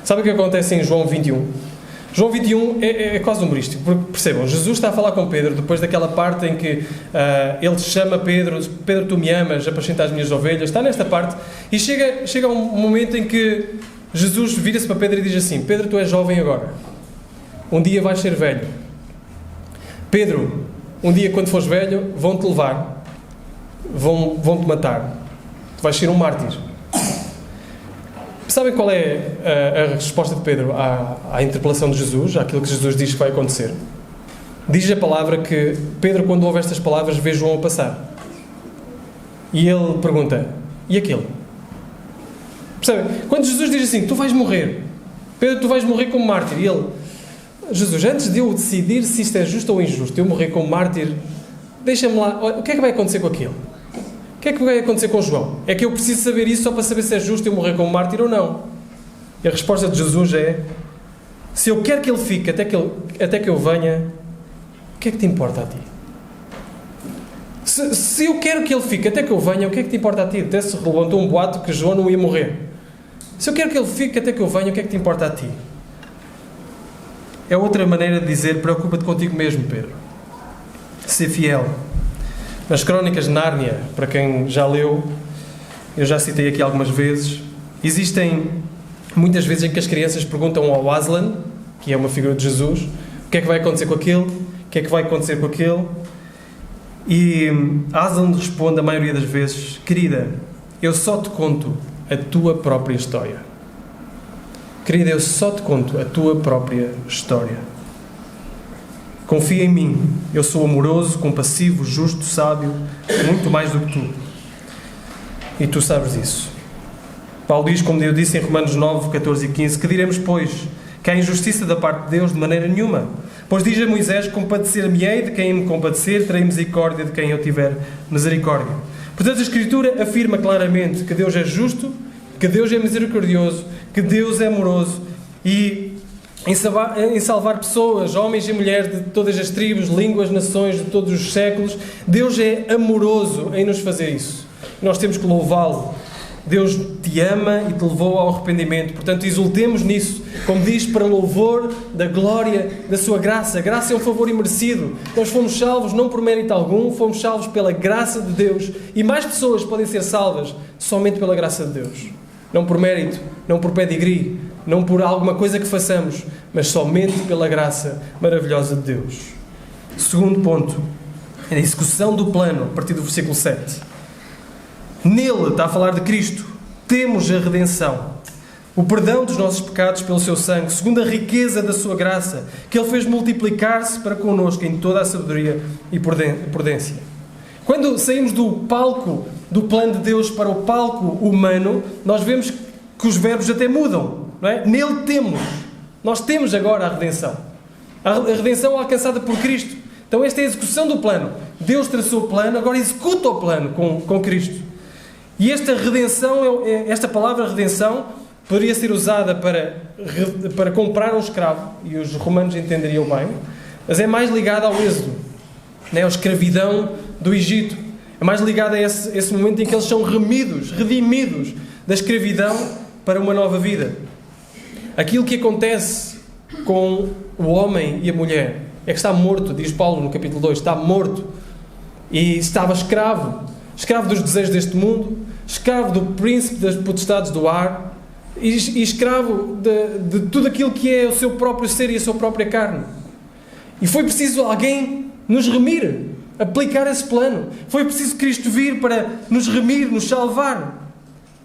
Sabe o que acontece em João 21? João 21 é quase humorístico, porque percebam, Jesus está a falar com Pedro depois daquela parte em que ele chama Pedro: Pedro, tu me amas, apacenta as minhas ovelhas. Está nesta parte, e chega um momento em que Jesus vira-se para Pedro e diz assim: Pedro, tu és jovem agora, um dia vais ser velho. Pedro, um dia quando fores velho, vão-te levar, vão-te matar, tu vais ser um mártir. Sabem qual é a resposta de Pedro à interpelação de Jesus, àquilo que Jesus diz que vai acontecer? Diz a palavra que Pedro, quando ouve estas palavras, vê João a passar. E ele pergunta: e aquele? Percebem? Quando Jesus diz assim: tu vais morrer, Pedro, tu vais morrer como mártir. E ele: Jesus, antes de eu decidir se isto é justo ou injusto, eu morrer como mártir, deixa-me lá, o que é que vai acontecer com aquele? O que é que vai acontecer com João? É que eu preciso saber isso só para saber se é justo eu morrer como mártir ou não. E a resposta de Jesus é: se eu quero que ele fique até que eu venha, o que é que te importa a ti? Se eu quero que ele fique até que eu venha, o que é que te importa a ti? Até se levantou um boato que João não ia morrer. Se eu quero que ele fique até que eu venha, o que é que te importa a ti? É outra maneira de dizer: preocupa-te contigo mesmo, Pedro. Ser fiel. Nas Crónicas de Nárnia, para quem já leu, eu já citei aqui algumas vezes, existem muitas vezes em que as crianças perguntam ao Aslan, que é uma figura de Jesus, o que é que vai acontecer com aquele, o que é que vai acontecer com aquele, e Aslan responde a maioria das vezes: querida, eu só te conto a tua própria história. Querida, eu só te conto a tua própria história. Confia em mim, eu sou amoroso, compassivo, justo, sábio, muito mais do que tu. E tu sabes disso. Paulo diz, como eu disse em Romanos 9, 14 e 15, que diremos, pois, que há injustiça da parte de Deus de maneira nenhuma. Pois diz a Moisés: compadecer-me-ei de quem me compadecer, terei misericórdia de quem eu tiver misericórdia. Portanto, a Escritura afirma claramente que Deus é justo, que Deus é misericordioso, que Deus é amoroso, e em salvar pessoas, homens e mulheres de todas as tribos, línguas, nações, de todos os séculos. Deus é amoroso em nos fazer isso. Nós temos que louvá-lo. Deus te ama e te levou ao arrependimento. Portanto, exultemos nisso, como diz, para louvor da glória da sua graça. A graça é um favor imerecido. Nós fomos salvos não por mérito algum, fomos salvos pela graça de Deus. E mais pessoas podem ser salvas somente pela graça de Deus. Não por mérito, não por pedigree, não por alguma coisa que façamos, mas somente pela graça maravilhosa de Deus. Segundo ponto, a execução do plano, a partir do versículo 7. Nele, está a falar de Cristo, temos a redenção, o perdão dos nossos pecados pelo seu sangue, segundo a riqueza da sua graça, que Ele fez multiplicar-se para connosco em toda a sabedoria e prudência. Quando saímos do palco do plano de Deus para o palco humano, nós vemos que os verbos até mudam, não é? Nele temos. Nós temos agora a redenção. A redenção alcançada por Cristo. Então esta é a execução do plano. Deus traçou o plano, agora executa o plano com Cristo. E esta redenção, esta palavra redenção, poderia ser usada para comprar um escravo, e os romanos entenderiam bem, mas é mais ligada ao êxodo, né? A escravidão do Egito. É mais ligada a esse momento em que eles são redimidos da escravidão para uma nova vida. Aquilo que acontece com o homem e a mulher é que está morto, diz Paulo no capítulo 2, está morto. E estava escravo dos desejos deste mundo, escravo do príncipe das potestades do ar, e escravo de tudo aquilo que é o seu próprio ser e a sua própria carne. E foi preciso alguém nos remir, aplicar esse plano. Foi preciso Cristo vir para nos remir, nos salvar.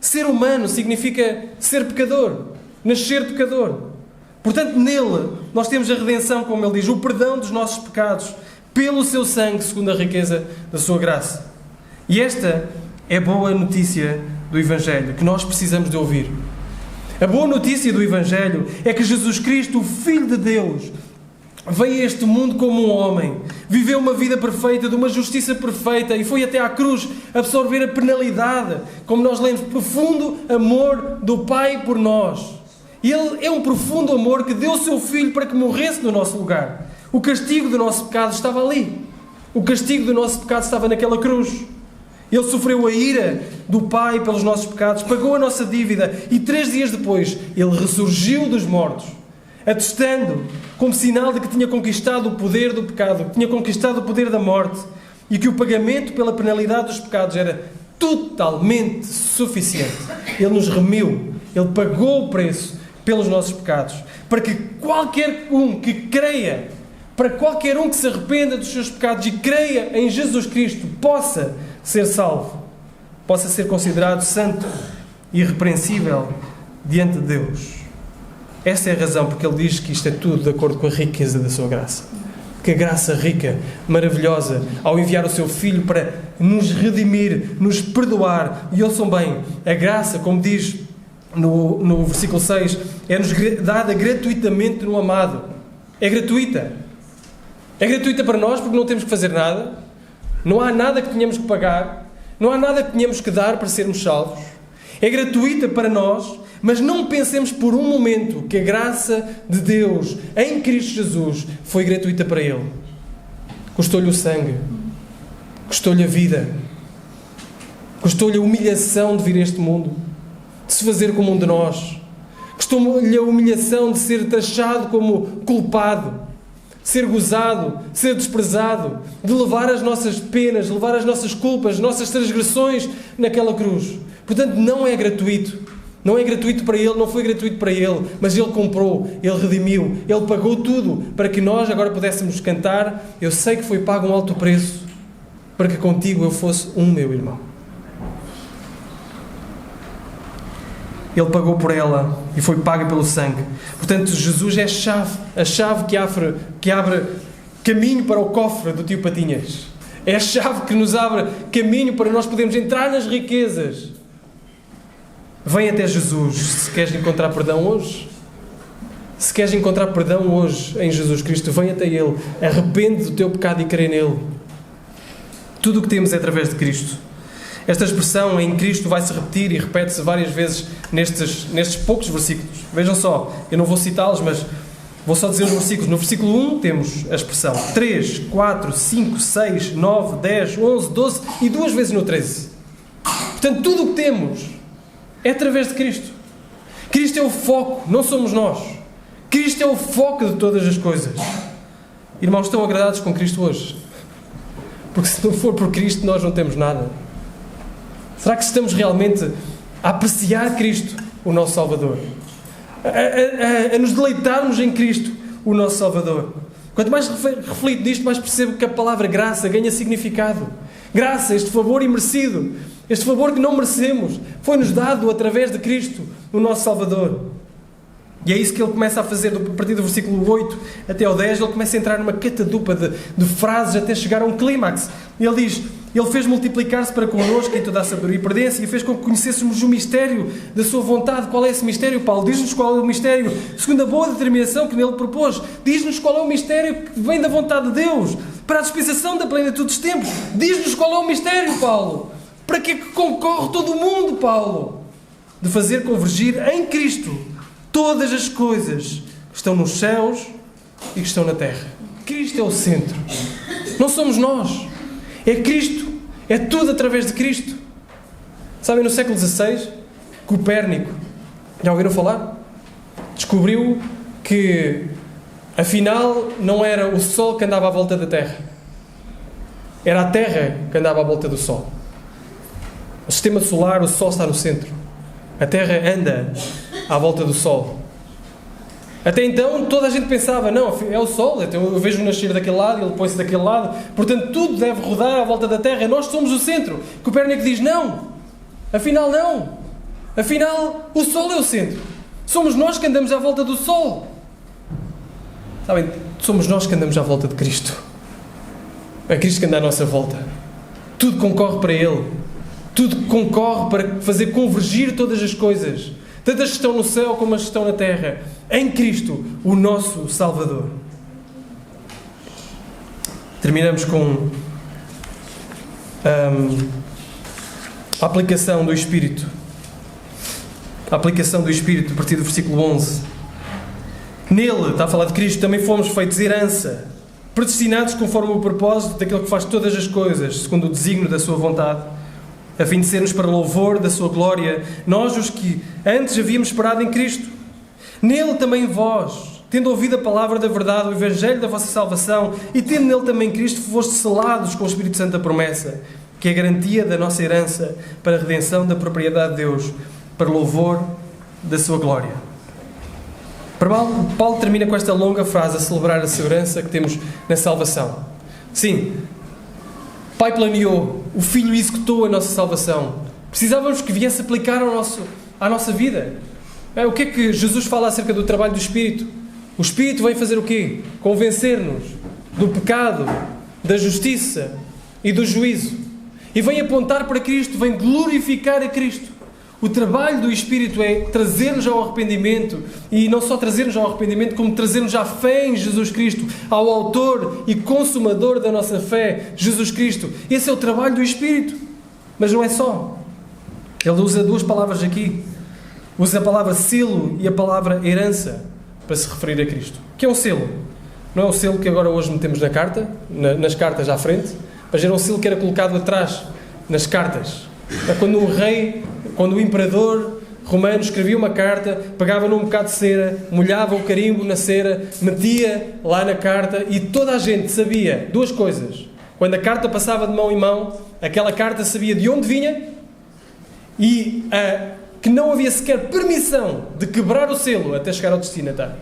Ser humano significa ser pecador, nascer pecador. Portanto, nele nós temos a redenção, como ele diz, o perdão dos nossos pecados, pelo seu sangue, segundo a riqueza da sua graça. E esta é a boa notícia do Evangelho, que nós precisamos de ouvir. A boa notícia do Evangelho é que Jesus Cristo, o Filho de Deus, veio a este mundo como um homem, viveu uma vida perfeita, de uma justiça perfeita, e foi até à cruz absorver a penalidade, como nós lemos, profundo amor do Pai por nós. E Ele é um profundo amor que deu o seu Filho para que morresse no nosso lugar. O castigo do nosso pecado estava ali. O castigo do nosso pecado estava naquela cruz. Ele sofreu a ira do Pai pelos nossos pecados, pagou a nossa dívida e 3 dias depois Ele ressurgiu dos mortos, atestando como sinal de que tinha conquistado o poder do pecado, que tinha conquistado o poder da morte e que o pagamento pela penalidade dos pecados era totalmente suficiente. Ele nos remiu, Ele pagou o preço pelos nossos pecados, para que qualquer um que creia, para qualquer um que se arrependa dos seus pecados e creia em Jesus Cristo, possa ser salvo, possa ser considerado santo e irrepreensível diante de Deus. Essa é a razão porque ele diz que isto é tudo de acordo com a riqueza da sua graça. Que a graça rica, maravilhosa, ao enviar o seu Filho para nos redimir, nos perdoar, e ouçam bem, a graça, como diz no versículo 6, é-nos dada gratuitamente no amado. É gratuita. É gratuita para nós porque não temos que fazer nada. Não há nada que tenhamos que pagar. Não há nada que tenhamos que dar para sermos salvos. É gratuita para nós, mas não pensemos por um momento que a graça de Deus em Cristo Jesus foi gratuita para Ele. Custou-lhe o sangue. Custou-lhe a vida. Custou-lhe a humilhação de vir a este mundo, de se fazer como um de nós. Custou-lhe a humilhação de ser taxado como culpado, ser gozado, ser desprezado, de levar as nossas penas, levar as nossas culpas, as nossas transgressões naquela cruz. Portanto, não é gratuito. Não é gratuito para Ele, não foi gratuito para Ele, mas Ele comprou, Ele redimiu, Ele pagou tudo para que nós agora pudéssemos cantar: eu sei que foi pago um alto preço para que contigo eu fosse um, meu irmão. Ele pagou por ela e foi paga pelo sangue. Portanto, Jesus é a chave que abre caminho para o cofre do tio Patinhas. É a chave que nos abre caminho para nós podermos entrar nas riquezas. Vem até Jesus se queres encontrar perdão hoje. Se queres encontrar perdão hoje em Jesus Cristo, vem até Ele. Arrepende do teu pecado e crê nele. Tudo o que temos é através de Cristo. Esta expressão em Cristo vai-se repetir e repete-se várias vezes nestes poucos versículos. Vejam só, eu não vou citá-los, mas vou só dizer os versículos. No versículo 1 temos a expressão 3, 4, 5, 6, 9, 10, 11, 12 e 2 vezes no 13. Portanto, tudo o que temos é através de Cristo. Cristo é o foco, não somos nós. Cristo é o foco de todas as coisas. Irmãos, estão agradados com Cristo hoje? Porque se não for por Cristo, nós não temos nada. Será que estamos realmente a apreciar Cristo, o nosso Salvador? A nos deleitarmos em Cristo, o nosso Salvador? Quanto mais reflito nisto, mais percebo que a palavra graça ganha significado. Graça, este favor imerecido, este favor que não merecemos, foi-nos dado através de Cristo, o nosso Salvador. E é isso que ele começa a fazer, a partir do versículo 8 até ao 10, ele começa a entrar numa catadupa de frases até chegar a um clímax. Ele diz: Ele fez multiplicar-se para connosco em toda a sabedoria e prudência e fez com que conhecêssemos o mistério da sua vontade. Qual é esse mistério, Paulo? Diz-nos qual é o mistério, segundo a boa determinação que nele propôs. Diz-nos qual é o mistério que vem da vontade de Deus, para a dispensação da plenitude dos tempos. Diz-nos qual é o mistério, Paulo. Para que é que concorre todo o mundo, Paulo? De fazer convergir em Cristo todas as coisas que estão nos céus e que estão na terra. Cristo é o centro. Não somos nós. É Cristo. É tudo através de Cristo. Sabem, no século XVI, Copérnico, já ouviram falar? Descobriu que, afinal, não era o Sol que andava à volta da Terra. Era a Terra que andava à volta do Sol. O sistema solar, o Sol está no centro. A Terra anda à volta do Sol. Até então, toda a gente pensava, não, é o Sol, então eu vejo nascer daquele lado, ele põe-se daquele lado, portanto tudo deve rodar à volta da Terra, nós somos o centro. Copérnico diz, não, afinal não, afinal o Sol é o centro. Somos nós que andamos à volta do Sol. Sabem, somos nós que andamos à volta de Cristo. É Cristo que anda à nossa volta. Tudo concorre para Ele. Tudo concorre para fazer convergir todas as coisas, tanto as que estão no céu como as que estão na terra, em Cristo, o nosso Salvador. Terminamos com a aplicação do Espírito. A aplicação do Espírito, a partir do versículo 11. Nele, está a falar de Cristo, também fomos feitos herança, predestinados conforme o propósito daquele que faz todas as coisas, segundo o desígnio da sua vontade, a fim de sermos para louvor da sua glória, nós os que antes havíamos esperado em Cristo. Nele também vós, tendo ouvido a palavra da verdade, o Evangelho da vossa salvação, e tendo nele também Cristo, foste selados com o Espírito Santo da promessa, que é a garantia da nossa herança para a redenção da propriedade de Deus, para louvor da sua glória. Paulo termina com esta longa frase a celebrar a segurança que temos na salvação. Sim, Pai planeou, o Filho executou a nossa salvação. Precisávamos que viesse aplicar à nossa vida. O que é que Jesus fala acerca do trabalho do Espírito? O Espírito vem fazer o quê? Convencer-nos do pecado, da justiça e do juízo. E vem apontar para Cristo, vem glorificar a Cristo. O trabalho do Espírito é trazer-nos ao arrependimento, e não só trazer-nos ao arrependimento, como trazer-nos à fé em Jesus Cristo, ao autor e consumador da nossa fé, Jesus Cristo. Esse é o trabalho do Espírito. Mas não é só. Ele usa duas palavras aqui. Usa a palavra selo e a palavra herança para se referir a Cristo. O que é um selo? Não é o selo que agora hoje metemos na carta, nas cartas à frente, mas era um selo que era colocado atrás, nas cartas. É quando um rei, quando o imperador romano escrevia uma carta, pegava num bocado de cera, molhava o carimbo na cera, metia lá na carta, e toda a gente sabia duas coisas. Quando a carta passava de mão em mão, aquela carta sabia de onde vinha e que não havia sequer permissão de quebrar o selo até chegar ao destinatário.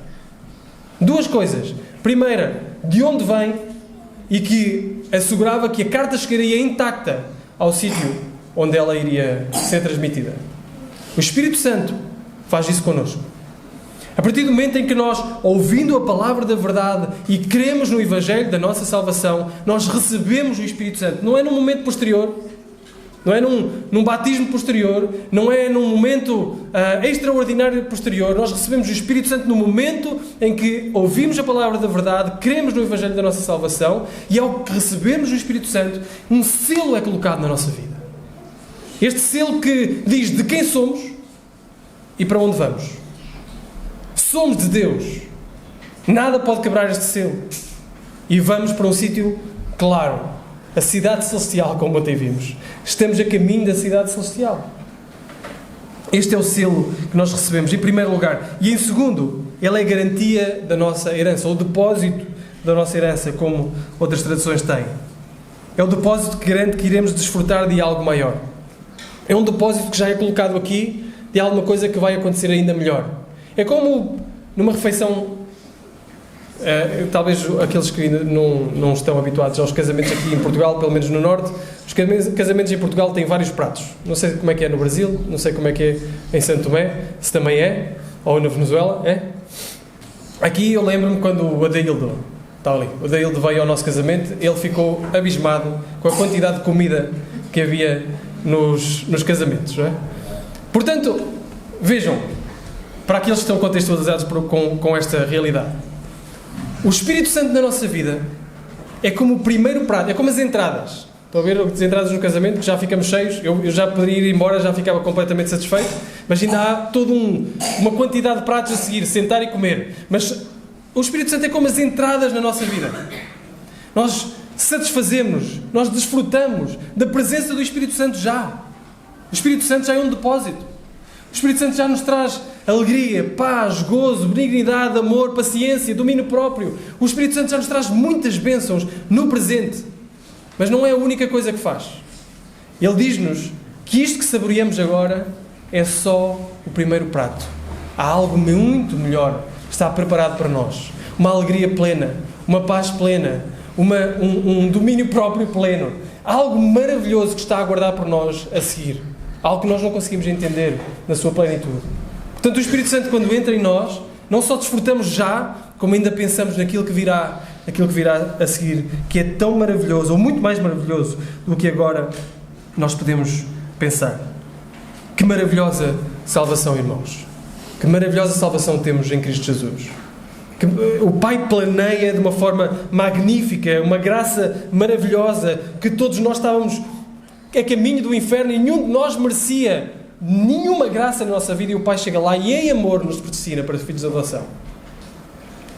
Duas coisas. Primeira, de onde vem, e que assegurava que a carta chegaria intacta ao sítio onde ela iria ser transmitida. O Espírito Santo faz isso connosco. A partir do momento em que nós, ouvindo a palavra da verdade e cremos no Evangelho da nossa salvação, nós recebemos o Espírito Santo. Não é num momento posterior, não é num batismo posterior, não é num momento extraordinário posterior. Nós recebemos o Espírito Santo no momento em que ouvimos a palavra da verdade, cremos no Evangelho da nossa salvação, e ao que recebemos o Espírito Santo, um selo é colocado na nossa vida. Este selo que diz de quem somos e para onde vamos. Somos de Deus. Nada pode quebrar este selo. E vamos para um sítio claro. A cidade celestial, como ontem vimos. Estamos a caminho da cidade celestial. Este é o selo que nós recebemos, em primeiro lugar. E em segundo, ele é a garantia da nossa herança, ou o depósito da nossa herança, como outras traduções têm. É o depósito que garante que iremos desfrutar de algo maior. É um depósito que já é colocado aqui de alguma coisa que vai acontecer ainda melhor. É como numa refeição, talvez aqueles que ainda não estão habituados aos casamentos aqui em Portugal, pelo menos no Norte, os casamentos em Portugal têm vários pratos. Não sei como é que é no Brasil, não sei como é que é em Santo Tomé, se também é, ou na Venezuela, é? Aqui eu lembro-me quando o Adaildo está ali. O Dailde veio ao nosso casamento, ele ficou abismado com a quantidade de comida que havia nos casamentos, não é? Portanto, vejam, para aqueles que estão contextualizados com esta realidade, o Espírito Santo na nossa vida é como o primeiro prato, é como as entradas. Estão a ver as entradas no casamento, que já ficamos cheios, eu já poderia ir embora, já ficava completamente satisfeito, mas ainda há toda uma quantidade de pratos a seguir, sentar e comer. Mas o Espírito Santo é como as entradas na nossa vida. Nós satisfazemos-nos, nós desfrutamos da presença do Espírito Santo já. O Espírito Santo já é um depósito. O Espírito Santo já nos traz alegria, paz, gozo, benignidade, amor, paciência, domínio próprio. O Espírito Santo já nos traz muitas bênçãos no presente. Mas não é a única coisa que faz. Ele diz-nos que isto que saboreamos agora é só o primeiro prato. Há algo muito melhor que está preparado para nós. Uma alegria plena, uma paz plena, um domínio próprio pleno. Algo maravilhoso que está a aguardar por nós a seguir. Algo que nós não conseguimos entender na sua plenitude. Portanto, o Espírito Santo, quando entra em nós, não só desfrutamos já, como ainda pensamos naquilo que virá a seguir, que é tão maravilhoso, ou muito mais maravilhoso do que agora nós podemos pensar. Que maravilhosa salvação, irmãos. Que maravilhosa salvação temos em Cristo Jesus. Que o Pai planeia de uma forma magnífica, uma graça maravilhosa, que todos nós estávamos a caminho do inferno e nenhum de nós merecia nenhuma graça na nossa vida, e o Pai chega lá e em amor nos predestina para filhos de adoção.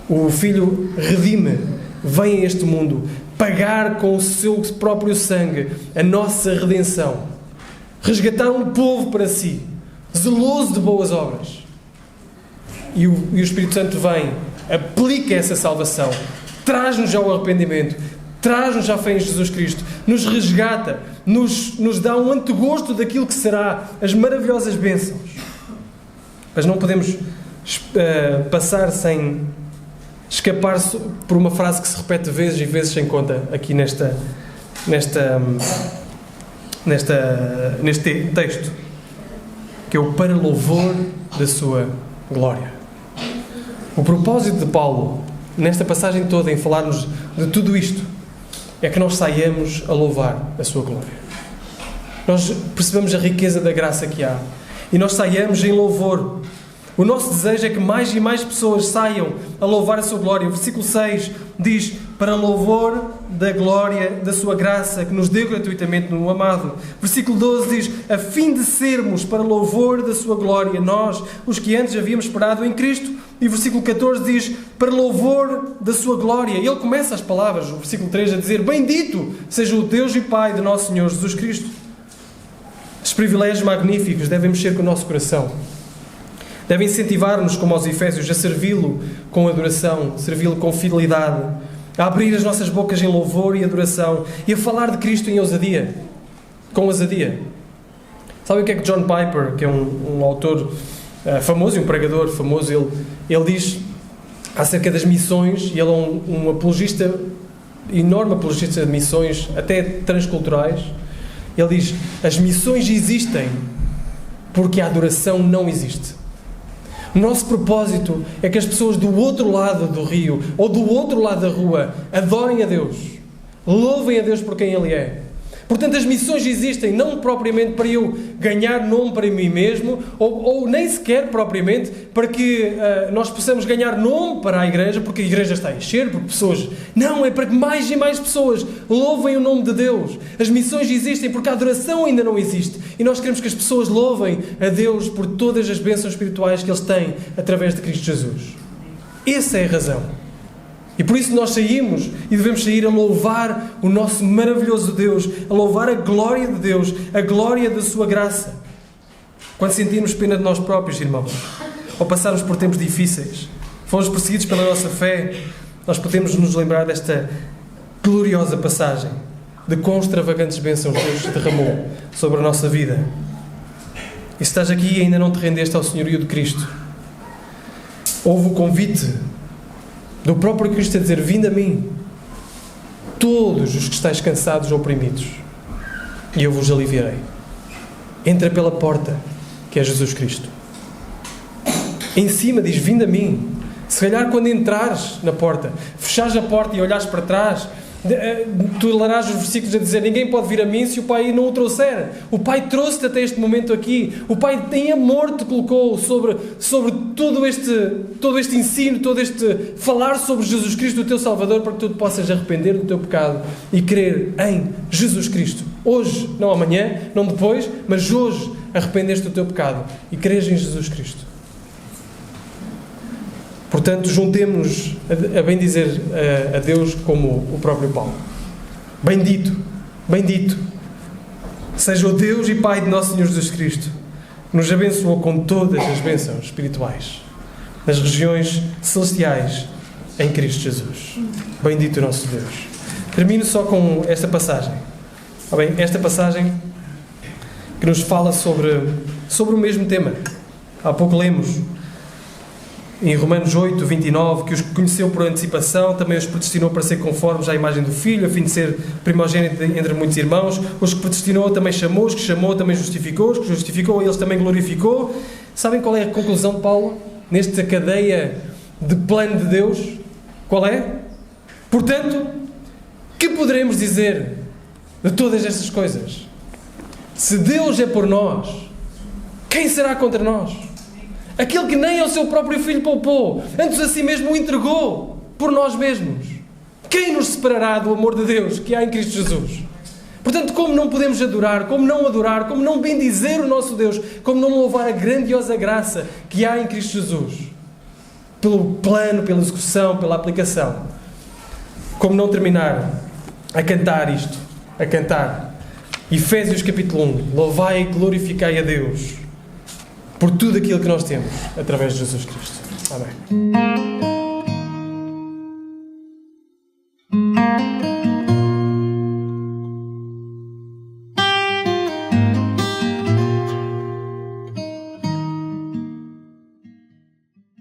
O Filho redime, vem a este mundo pagar com o seu próprio sangue a nossa redenção, resgatar um povo para si, zeloso de boas obras. E o Espírito Santo vem, aplica essa salvação, traz-nos ao arrependimento, traz-nos à fé em Jesus Cristo, nos resgata, nos dá um antegosto daquilo que será as maravilhosas bênçãos. Mas não podemos passar sem escapar por uma frase que se repete vezes e vezes sem conta aqui neste texto, que é o para louvor da sua glória. O propósito de Paulo, nesta passagem toda, em falar-nos de tudo isto, é que nós saiamos a louvar a sua glória. Nós percebemos a riqueza da graça que há e nós saiamos em louvor. O nosso desejo é que mais e mais pessoas saiam a louvar a sua glória. O versículo 6 diz: para louvor da glória da sua graça, que nos deu gratuitamente no amado. Versículo 12 diz: a fim de sermos para louvor da sua glória, nós, os que antes havíamos esperado em Cristo. E o versículo 14 diz: para louvor da sua glória. E ele começa as palavras, o versículo 3, a dizer: bendito seja o Deus e Pai de nosso Senhor Jesus Cristo. Estes privilégios magníficos devem mexer com o nosso coração. Devem incentivar-nos, como aos Efésios, a servi-lo com adoração, servi-lo com fidelidade, a abrir as nossas bocas em louvor e adoração e a falar de Cristo em ousadia, com ousadia. Sabe o que é que John Piper, que é um autor famoso e um pregador famoso, ele diz acerca das missões, e ele é um apologista, enorme apologista de missões, até transculturais. Ele diz: as missões existem porque a adoração não existe. O nosso propósito é que as pessoas do outro lado do rio ou do outro lado da rua adorem a Deus, louvem a Deus por quem Ele é. Portanto, as missões existem não propriamente para eu ganhar nome para mim mesmo, ou nem sequer propriamente para que nós possamos ganhar nome para a igreja, porque a igreja está a encher, porque pessoas... Não, é para que mais e mais pessoas louvem o nome de Deus. As missões existem porque a adoração ainda não existe. E nós queremos que as pessoas louvem a Deus por todas as bênçãos espirituais que eles têm através de Cristo Jesus. Essa é a razão. E por isso nós saímos e devemos sair a louvar o nosso maravilhoso Deus, a louvar a glória de Deus, a glória da sua graça. Quando sentirmos pena de nós próprios, irmãos, ou passarmos por tempos difíceis, fomos perseguidos pela nossa fé, nós podemos nos lembrar desta gloriosa passagem de quão extravagantes bênçãos Deus derramou sobre a nossa vida. E se estás aqui e ainda não te rendeste ao senhorio de Cristo, houve o convite do próprio Cristo a dizer: vinde a mim, todos os que estáis cansados ou oprimidos, e eu vos aliviarei. Entra pela porta, que é Jesus Cristo. Em cima diz: vinde a mim, Se calhar quando entrares na porta, fechares a porta e olhares para trás, tu lerás os versículos a dizer: ninguém pode vir a mim se o Pai não o trouxer. O Pai trouxe-te até este momento aqui. O Pai em amor te colocou sobre todo este ensino, todo este falar sobre Jesus Cristo, o teu Salvador, para que tu te possas arrepender do teu pecado e crer em Jesus Cristo. Hoje, não amanhã, não depois, mas hoje arrependeste do teu pecado e creres em Jesus Cristo. Portanto, juntemo-nos a bendizer a Deus como o próprio Paulo. Bendito, bendito seja o Deus e Pai de nosso Senhor Jesus Cristo, que nos abençoou com todas as bênçãos espirituais nas regiões celestiais em Cristo Jesus. Bendito o nosso Deus. Termino só com esta passagem. Bem, esta passagem que nos fala sobre o mesmo tema. Há pouco lemos em Romanos 8, 29, que os conheceu por antecipação, também os predestinou para ser conformes à imagem do Filho, a fim de ser primogênito entre muitos irmãos. Os que predestinou também chamou, os que chamou também justificou, os que justificou eles também glorificou. Sabem qual é a conclusão de Paulo nesta cadeia de plano de Deus? Qual é? Portanto, que poderemos dizer de todas estas coisas? Se Deus é por nós, quem será contra nós? Aquele que nem ao seu próprio Filho poupou, antes a si mesmo o entregou por nós mesmos. Quem nos separará do amor de Deus que há em Cristo Jesus? Portanto, como não podemos adorar, como não bendizer o nosso Deus, como não louvar a grandiosa graça que há em Cristo Jesus? Pelo plano, pela execução, pela aplicação. Como não terminar a cantar isto, a cantar Efésios capítulo 1, louvai e glorificai a Deus por tudo aquilo que nós temos através de Jesus Cristo. Amém.